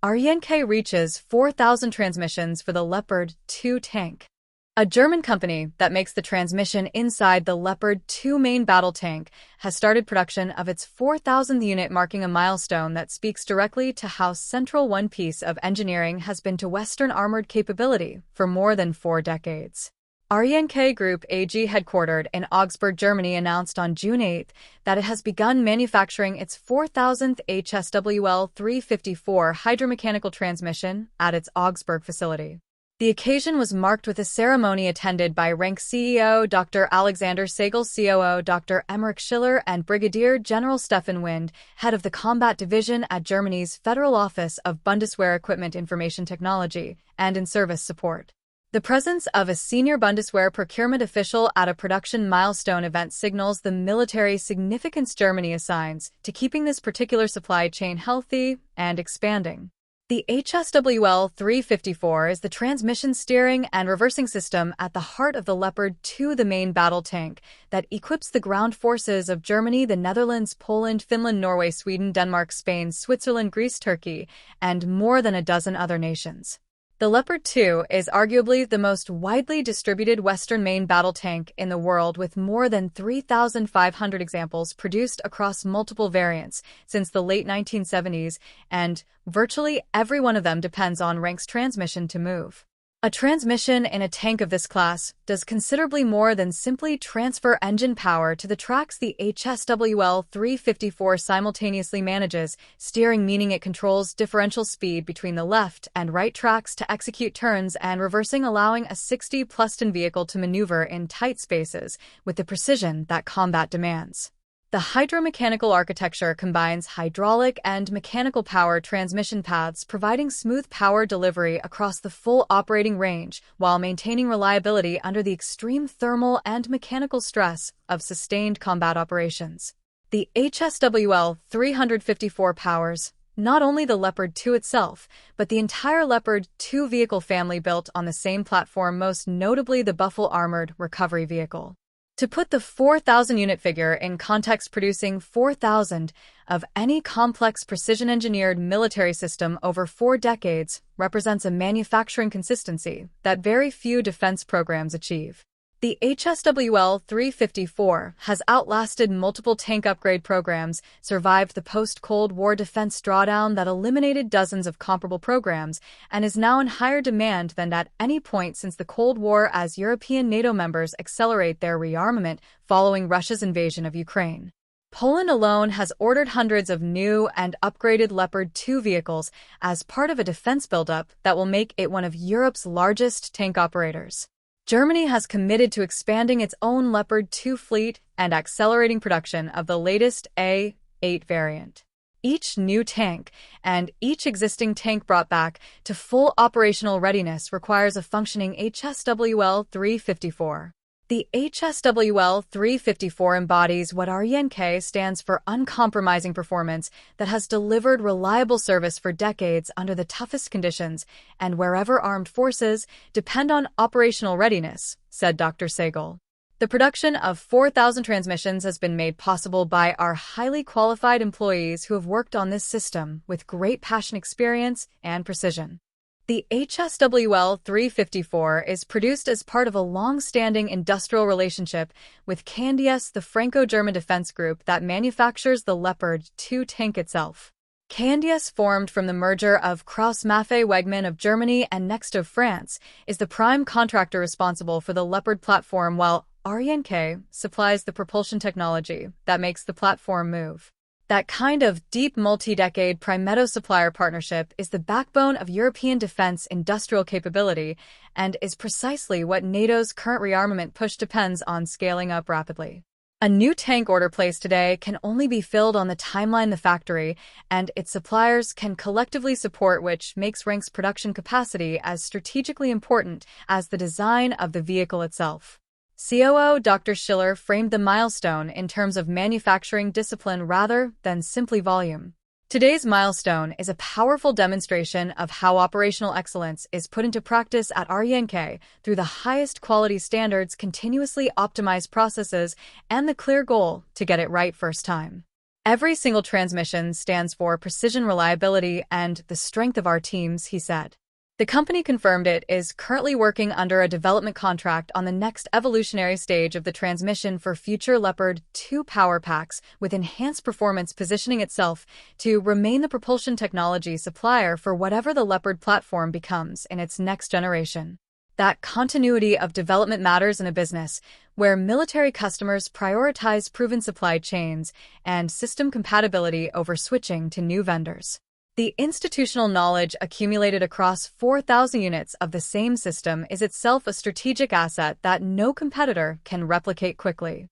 RENK reaches 4,000 transmissions for the Leopard 2 tank. A German company that makes the transmission inside the Leopard 2 main battle tank has started production of its 4,000th unit, marking a milestone that speaks directly to how central one piece of engineering has been to Western armored capability for more than 4 decades. RENK Group AG, headquartered in Augsburg, Germany, announced on June 8 that it has begun manufacturing its 4,000th HSWL 354 hydromechanical transmission at its Augsburg facility. The occasion was marked with a ceremony attended by RENK CEO Dr. Alexander Sagel, COO Dr. Schiller, and Brigadier General Stefan, head of the Combat Division at Germany's Federal Office of Bundeswehr Equipment Information Technology and In-Service Support. The presence of a senior Bundeswehr procurement official at a production milestone event signals the military significance Germany assigns to keeping this particular supply chain healthy and expanding. The HSWL 354 is the transmission, steering, and reversing system at the heart of the Leopard 2, the main battle tank that equips the ground forces of Germany, the Netherlands, Poland, Finland, Norway, Sweden, Denmark, Spain, Switzerland, Greece, Turkey, and more than a dozen other nations. The Leopard 2 is arguably the most widely distributed Western main battle tank in the world, with more than 3,500 examples produced across multiple variants since the late 1970s, and virtually every one of them depends on RENK's transmission to move. A transmission in a tank of this class does considerably more than simply transfer engine power to the tracks. The HSWL 354 simultaneously manages steering, meaning it controls differential speed between the left and right tracks to execute turns, and reversing, allowing a 60-plus-ton vehicle to maneuver in tight spaces with the precision that combat demands. The hydromechanical architecture combines hydraulic and mechanical power transmission paths, providing smooth power delivery across the full operating range while maintaining reliability under the extreme thermal and mechanical stress of sustained combat operations. The HSWL 354 powers not only the Leopard 2 itself, but the entire Leopard 2 vehicle family built on the same platform, most notably the Buffalo Armored Recovery Vehicle. To put the 4,000-unit figure in context, producing 4,000 of any complex precision-engineered military system over 4 decades represents a manufacturing consistency that very few defense programs achieve. The HSWL 354 has outlasted multiple tank upgrade programs, survived the post-Cold War defense drawdown that eliminated dozens of comparable programs, and is now in higher demand than at any point since the Cold War as European NATO members accelerate their rearmament following Russia's invasion of Ukraine. Poland alone has ordered hundreds of new and upgraded Leopard 2 vehicles as part of a defense buildup that will make it one of Europe's largest tank operators. Germany has committed to expanding its own Leopard 2 fleet and accelerating production of the latest A8 variant. Each new tank and each existing tank brought back to full operational readiness requires a functioning HSWL 354. The HSWL 354 embodies what RENK stands for: uncompromising performance that has delivered reliable service for decades under the toughest conditions and wherever armed forces depend on operational readiness, said Dr. Sagel. The production of 4,000 transmissions has been made possible by our highly qualified employees who have worked on this system with great passion, experience, and precision. The HSWL 354 is produced as part of a long-standing industrial relationship with Candias, the Franco-German defense group that manufactures the Leopard 2 tank itself. Candias, formed from the merger of Krauss-Maffei-Wegmann of Germany and Next of France, is the prime contractor responsible for the Leopard platform, while RENK supplies the propulsion technology that makes the platform move. That kind of deep multi-decade Primetto-supplier partnership is the backbone of European defense industrial capability and is precisely what NATO's current rearmament push depends on scaling up rapidly. A new tank order placed today can only be filled on the timeline the factory and its suppliers can collectively support, which makes RENK's production capacity as strategically important as the design of the vehicle itself. COO Dr. Schiller framed the milestone in terms of manufacturing discipline rather than simply volume. Today's milestone is a powerful demonstration of how operational excellence is put into practice at RENK through the highest quality standards, continuously optimized processes, and the clear goal to get it right first time. Every single transmission stands for precision, reliability, and the strength of our teams, he said. The company confirmed it is currently working under a development contract on the next evolutionary stage of the transmission for future Leopard 2 power packs, with enhanced performance, positioning itself to remain the propulsion technology supplier for whatever the Leopard platform becomes in its next generation. That continuity of development matters in a business where military customers prioritize proven supply chains and system compatibility over switching to new vendors. The institutional knowledge accumulated across 4,000 units of the same system is itself a strategic asset that no competitor can replicate quickly.